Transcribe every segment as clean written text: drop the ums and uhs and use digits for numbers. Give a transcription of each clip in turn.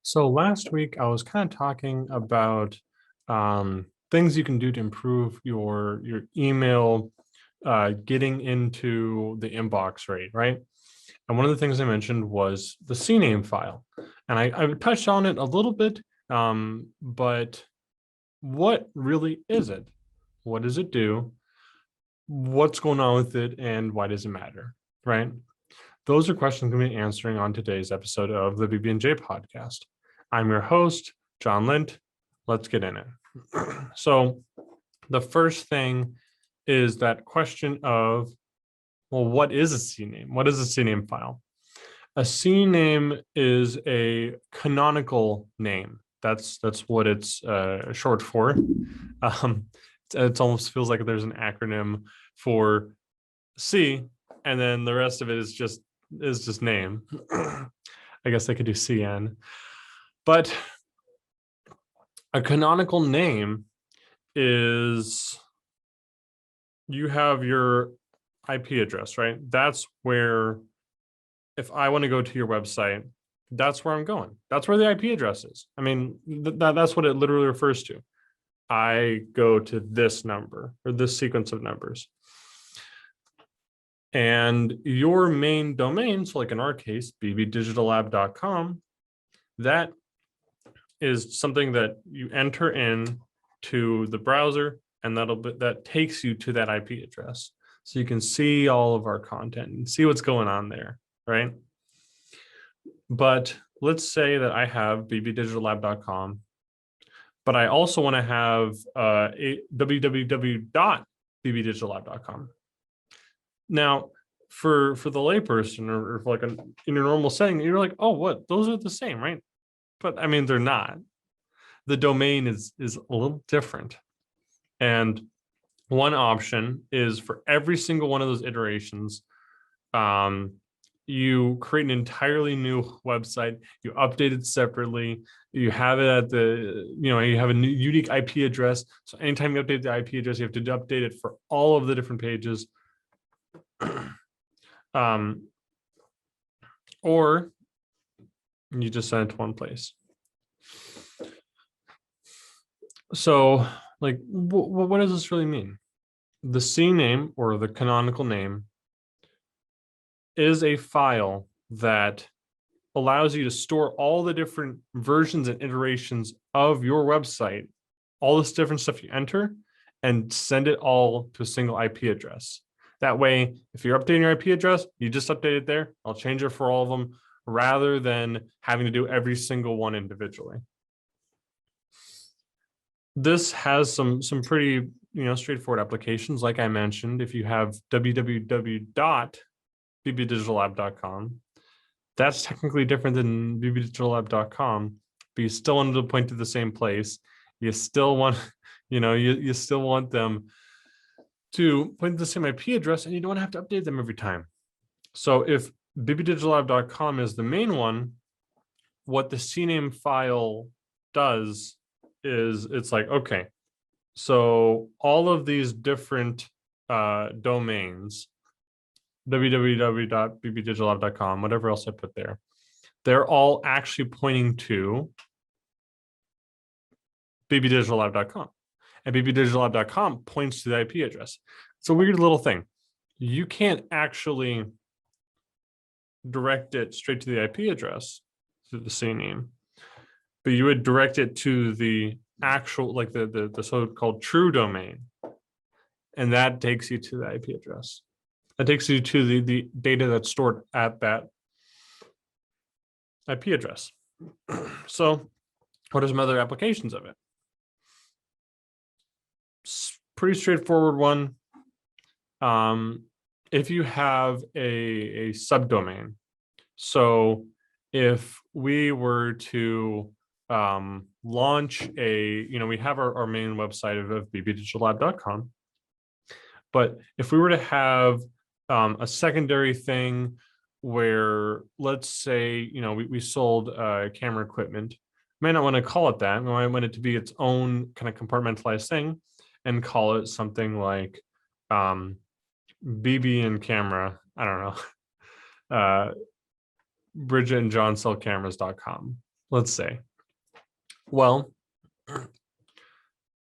So last week I was kind of talking about things you can do to improve your email getting into the inbox rate, right? And one of the things I mentioned was the CNAME file, and I touched on it a little bit, but what really is it? What does it do? What's going on with it, and why does it matter, right? Those are questions I'm going to be answering on today's episode of the BB&J podcast. I'm your host, John Lint. Let's get in it. So the first thing is that question of, well, what is a CNAME? What is a CNAME file? A CNAME is a canonical name. That's what it's short for. It almost feels like there's an acronym for C, and then the rest of it is just name. I guess I could do CN. But a canonical name is you have your IP address, right? That's where, if I want to go to your website, that's where I'm going. That's where the IP address is. I mean, that's what it literally refers to. I go to this number or this sequence of numbers. And your main domain, so like in our case, bbdigitallab.com, that is something that you enter in to the browser, and that takes you to that IP address. So you can see all of our content and see what's going on there, right? But let's say that I have bbdigitallab.com, but I also want to have a www.bbdigitallab.com. Now, for the layperson or like in your normal setting, you're like, oh, what? Those are the same, right? But I mean, they're not. The domain is a little different. And one option is for every single one of those iterations, you create an entirely new website, you update it separately, you have it at you have a new unique IP address. So anytime you update the IP address, you have to update it for all of the different pages. Or you just send it to one place. So, like, what does this really mean? The CNAME, or the canonical name, is a file that allows you to store all the different versions and iterations of your website, all this different stuff you enter, and send it all to a single IP address. That way, if you're updating your IP address, you just update it there. I'll change it for all of them, rather than having to do every single one individually. This has some pretty straightforward applications. Like I mentioned, if you have www.bbdigitallab.com, that's technically different than bbdigitallab.com, but you still want to point to the same place. You still want, you still want them to point to the same IP address, and you don't have to update them every time. So if bbdigitallab.com is the main one, what the CNAME file does is it's like, okay, so all of these different domains, www.bbdigitallab.com, whatever else I put there, they're all actually pointing to bbdigitallab.com. And bbdigitallab.com points to the IP address. It's a weird little thing. You can't actually direct it straight to the IP address through the CNAME, but you would direct it to the actual, like the so-called true domain, and that takes you to the IP address. That takes you to the data that's stored at that IP address. So what are some other applications of it? Pretty straightforward one. If you have a subdomain, so if we were to launch we have our main website of bbdigitallab.com, but if we were to have a secondary thing where, let's say, we sold camera equipment, may not want to call it that. We might want it to be its own kind of compartmentalized thing and call it something like BB and camera. I don't know. Bridget and John sell cameras.com. let's say, well,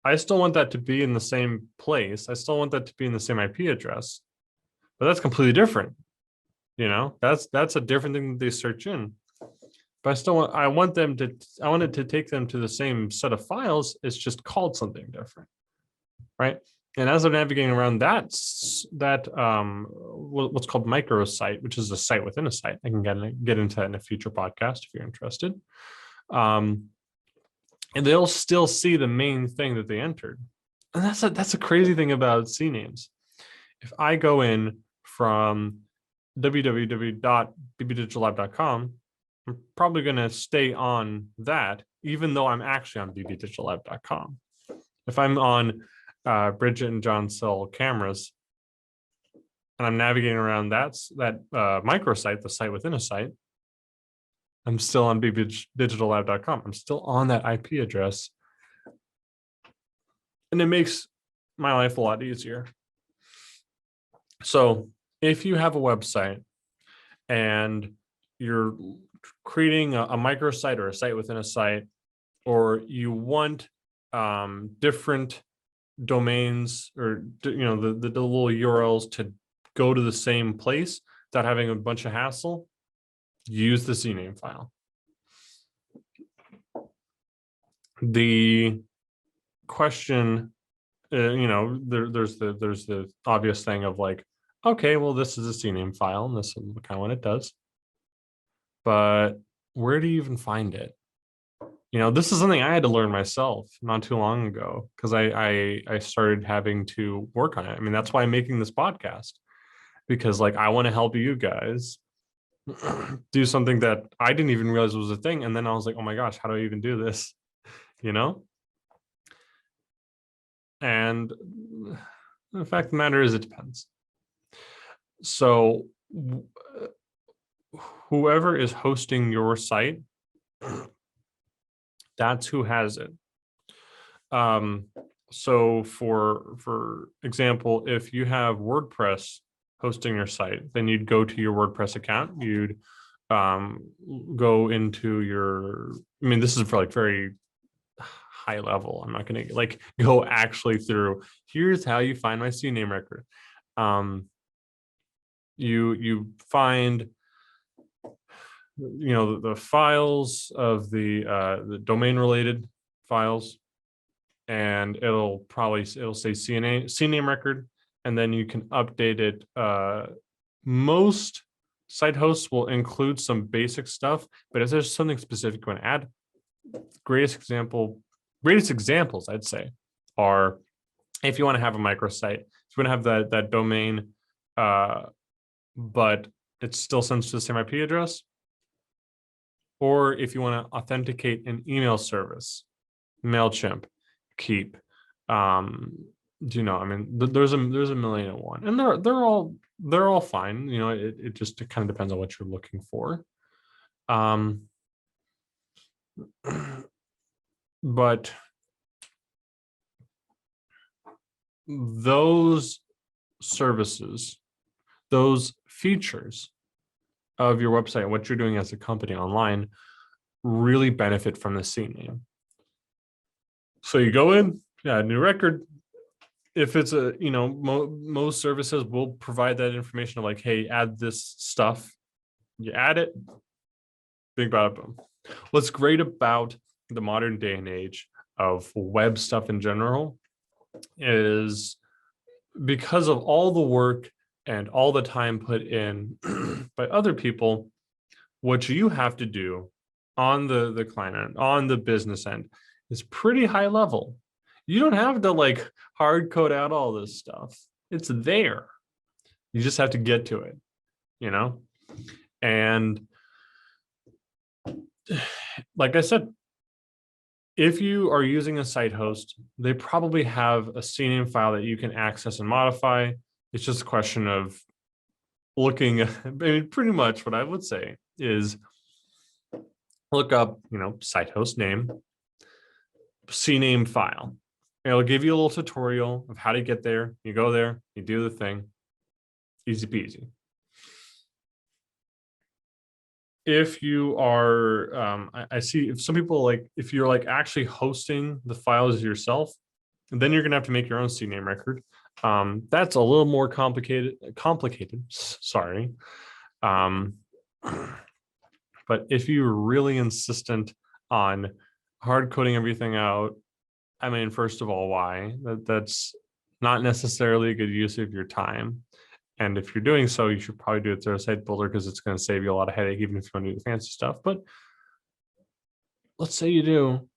I still want that to be in the same place. I still want that to be in the same IP address, but that's completely different. That's a different thing that they search in. But I want it to take them to the same set of files. It's just called something different, right? And as I'm navigating around what's called microsite, which is a site within a site, I can get into that in a future podcast if you're interested. And they'll still see the main thing that they entered. And that's a crazy thing about CNAMEs. If I go in from www.bbdigitallab.com, I'm probably going to stay on that, even though I'm actually on bbdigitallab.com. If I'm on Bridget and John sell cameras, and I'm navigating around that microsite, the site within a site, I'm still on bbdigitallab.com. I'm still on that IP address. And it makes my life a lot easier. So if you have a website and you're creating a microsite or a site within a site, or you want different domains or the little URLs to go to the same place without having a bunch of hassle, use the CNAME file. The question, there's the obvious thing of like, okay, well, this is a CNAME file and this is kind of what it does. But where do you even find it? This is something I had to learn myself not too long ago because I started having to work on it. I mean, that's why I'm making this podcast, because like I want to help you guys do something that I didn't even realize was a thing. And then I was like, oh my gosh, how do I even do this? And the fact of the matter is, it depends. So whoever is hosting your site, that's who has it. So for example, if you have WordPress hosting your site, then you'd go to your WordPress account. You'd go into your, this is for like very high level. I'm not going to like go actually through, here's how you find my CNAME record. You find the files of the domain related files, and it'll say CNAME record, and then you can update it. Most site hosts will include some basic stuff, but if there's something specific you want to add, greatest examples I'd say are, if you want to have a microsite, if you want to have that domain, but it still sends to the same IP address, or if you want to authenticate an email service, MailChimp, Keep, there's a million and one, and they're all fine. It just kind of depends on what you're looking for. But those services, those features of your website, what you're doing as a company online, really benefit from the CNAME. So you go in, new record. If it's most services will provide that information of like, hey, add this stuff. You add it, big bada boom. What's great about the modern day and age of web stuff in general is, because of all the work and all the time put in by other people, what you have to do on the client end, on the business end, is pretty high level. You don't have to like hard code out all this stuff. It's there. You just have to get to it, And like I said, if you are using a site host, they probably have a CNAME file that you can access and modify. It's just a question of looking. Pretty much what I would say is look up, site host name, CNAME file. It'll give you a little tutorial of how to get there. You go there, you do the thing, easy peasy. if you are, I see if some people like, if you're like actually hosting the files yourself, then you're gonna have to make your own CNAME record. That's a little more complicated, sorry. But if you're really insistent on hard coding everything out, I mean, first of all, why? That's not necessarily a good use of your time. And if you're doing so, you should probably do it through a site builder because it's going to save you a lot of headache, even if you want to do the fancy stuff. But let's say you do.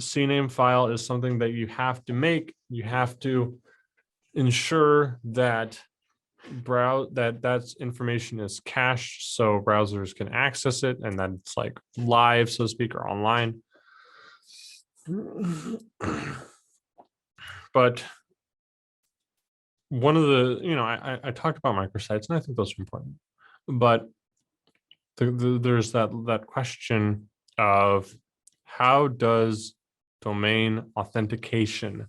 CNAME file is something that you have to make. You have to ensure that that information is cached so browsers can access it and that it's like live, so to speak, or online. But one of the, I talked about microsites, and I think those are important. But there's that question of how does domain authentication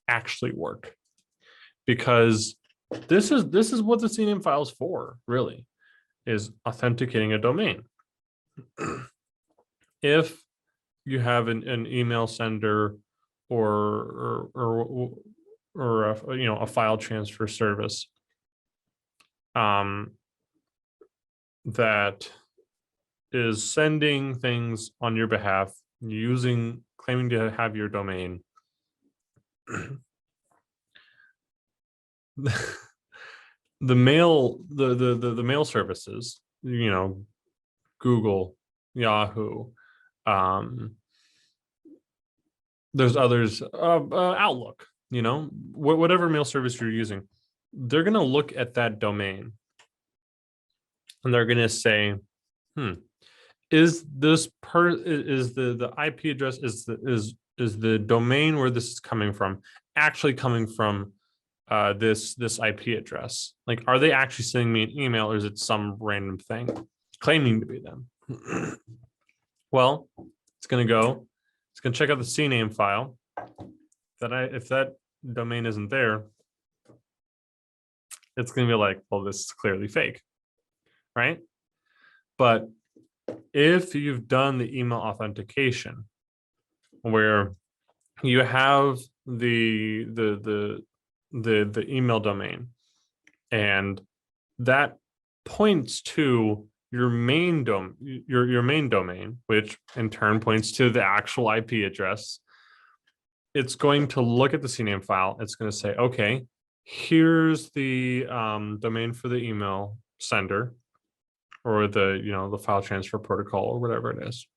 actually work? Because this is what the CNAME file is for, really, is authenticating a domain. If you have an email sender or a file transfer service that is sending things on your behalf claiming to have your domain, the mail services, Google, Yahoo, there's others, Outlook, whatever mail service you're using, they're going to look at that domain and they're going to say, is this is the IP address, is the domain where this is coming from actually coming from this IP address? Like, are they actually sending me an email, or is it some random thing claiming to be them? Well, it's going to check out the CNAME file. If that domain isn't there, it's going to be like, well, this is clearly fake, right? But if you've done the email authentication where you have the email domain, and that points to your main domain, which in turn points to the actual IP address, it's going to look at the CNAME file. It's going to say, okay, here's the domain for the email sender, or the file transfer protocol, or whatever it is.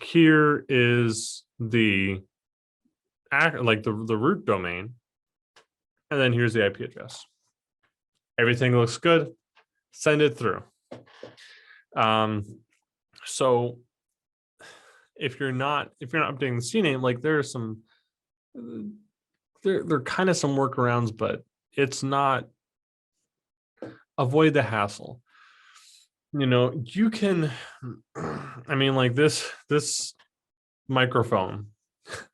Here is the root domain, and then here's the IP address. Everything looks good. Send it through. So if you're not updating the CNAME, like there are kind of some workarounds, but it's not. Avoid the hassle. You can, I mean, like this microphone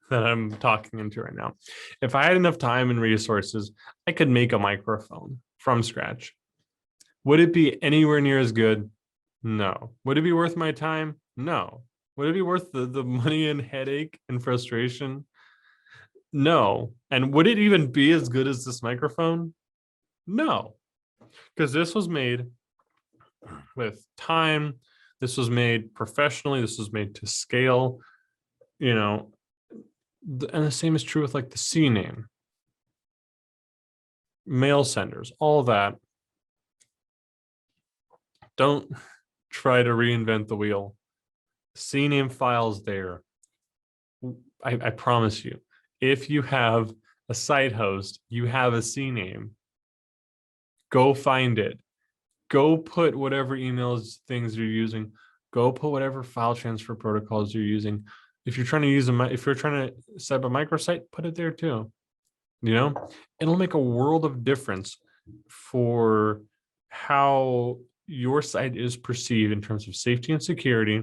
that I'm talking into right now, if I had enough time and resources, I could make a microphone from scratch. Would it be anywhere near as good? No. Would it be worth my time? No. Would it be worth the money and headache and frustration? No. And would it even be as good as this microphone? No. Because this was made with time. This was made professionally. This was made to scale, and the same is true with like the CNAME, mail senders, all that. Don't try to reinvent the wheel. CNAME files there. I promise you, if you have a site host, you have a CNAME. Go find it. Go put whatever emails things you're using. Go put whatever file transfer protocols you're using. If you're trying to set up a microsite, put it there too. It'll make a world of difference for how your site is perceived in terms of safety and security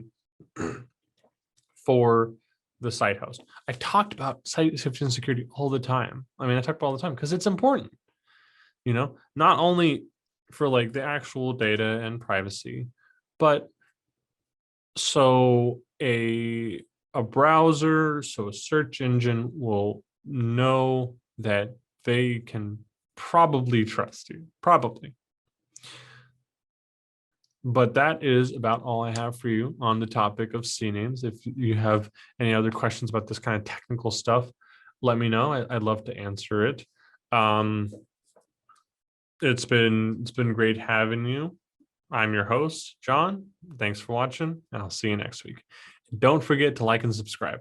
for the site host. I talked about site safety and security all the time. I talk about all the time because it's important. Not only for like the actual data and privacy. But so a browser, so a search engine will know that they can probably trust you, probably. But that is about all I have for you on the topic of CNAMEs. If you have any other questions about this kind of technical stuff, let me know. I'd love to answer it. Um, it's been great having you. I'm your host, John. Thanks for watching, and I'll see you next week. Don't forget to like and subscribe.